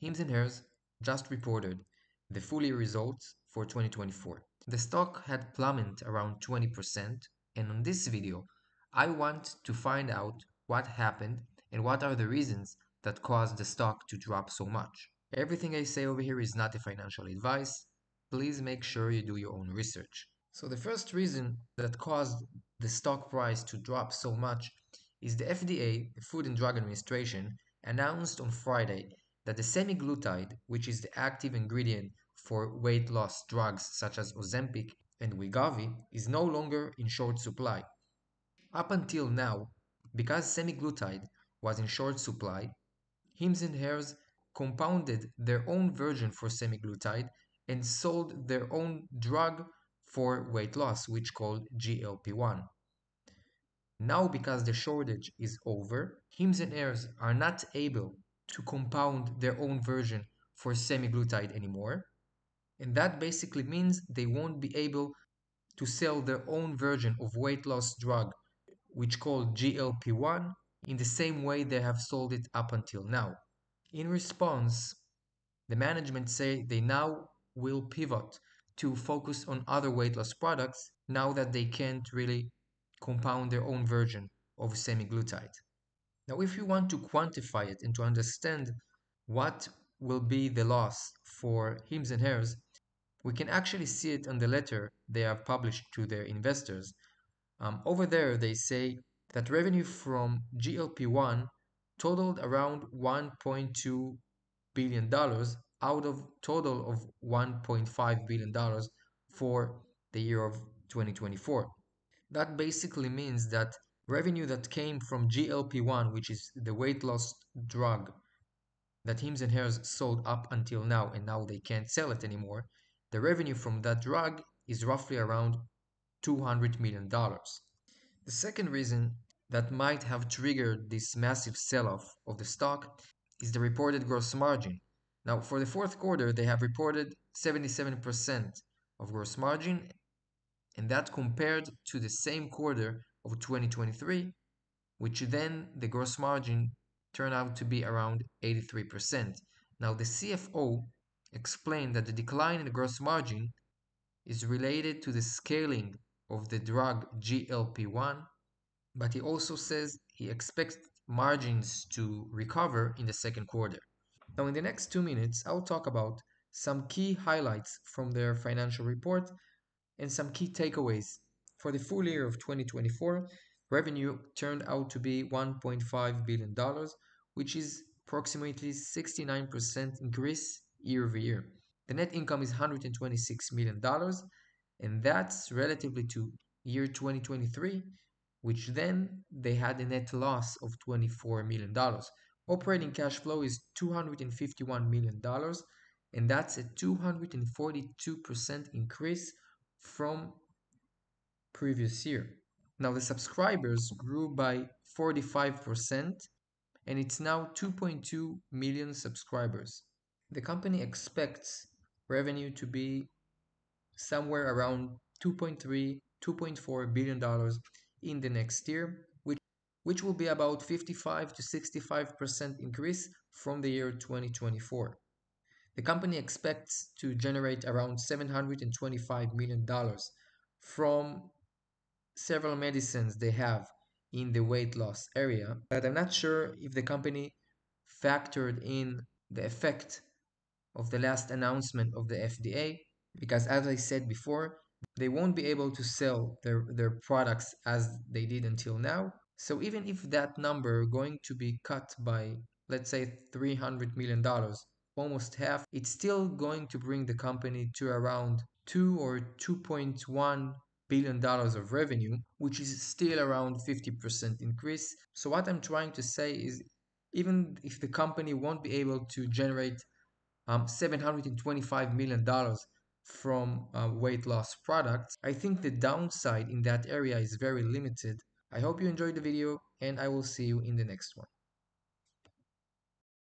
Hims and Hers just reported the full year results for 2024. The stock had plummeted around 20%, and on this video, I want to find out what happened and what are the reasons that caused the stock to drop so much. Everything I say over here is not a financial advice. Please make sure you do your own research. So the first reason that caused the stock price to drop so much is the FDA, the Food and Drug Administration, announced on Friday that the semaglutide, which is the active ingredient for weight loss drugs such as Ozempic and Wegovy, is no longer in short supply. Up until now, because semaglutide was in short supply, Hims and Hers compounded their own version for semaglutide and sold their own drug for weight loss, which called GLP-1. Now, because the shortage is over, Hims and Hers are not able to compound their own version for semaglutide anymore. And that basically means they won't be able to sell their own version of weight loss drug, which called GLP-1, in the same way they have sold it up until now. In response, the management say they now will pivot to focus on other weight loss products now that they can't really compound their own version of semaglutide. Now, if you want to quantify it and to understand what will be the loss for Hims and Hers, we can actually see it on the letter they have published to their investors. Over there, they say that revenue from GLP-1 totaled around $1.2 billion out of total of $1.5 billion for the year of 2024. That basically means that revenue that came from GLP-1, which is the weight loss drug that Hims and Hers sold up until now, and now they can't sell it anymore, the revenue from that drug is roughly around $200 million. The second reason that might have triggered this massive sell-off of the stock is the reported gross margin. Now, for the fourth quarter, they have reported 77% of gross margin, and that compared to the same quarter of 2023, which then the gross margin turned out to be around 83%. Now, the CFO explained that the decline in the gross margin is related to the scaling of the drug GLP-1, but he also says he expects margins to recover in the second quarter. Now, in the next 2 minutes, I'll talk about some key highlights from their financial report and some key takeaways. For the full year of 2024, revenue turned out to be $1.5 billion, which is approximately 69% increase year over year. The net income is $126 million, and that's relatively to year 2023, which then they had a net loss of $24 million. Operating cash flow is $251 million, and that's a 242% increase from previous year. Now the subscribers grew by 45%, and it's now 2.2 million subscribers. The company expects revenue to be somewhere around $2.3, $2.4 billion in the next year, which will be about 55 to 65% increase from the year 2024. The company expects to generate around $725 million from several medicines they have in the weight loss area, but I'm not sure if the company factored in the effect of the last announcement of the FDA, because as I said before, they won't be able to sell their products as they did until now. So even if that number going to be cut by, let's say, $300 million, almost half, it's still going to bring the company to around 2 or $2.1 billion of revenue, which is still around 50% increase. So what I'm trying to say is, even if the company won't be able to generate $725 million from weight loss products, I think the downside in that area is very limited. I hope you enjoyed the video, and I will see you in the next one.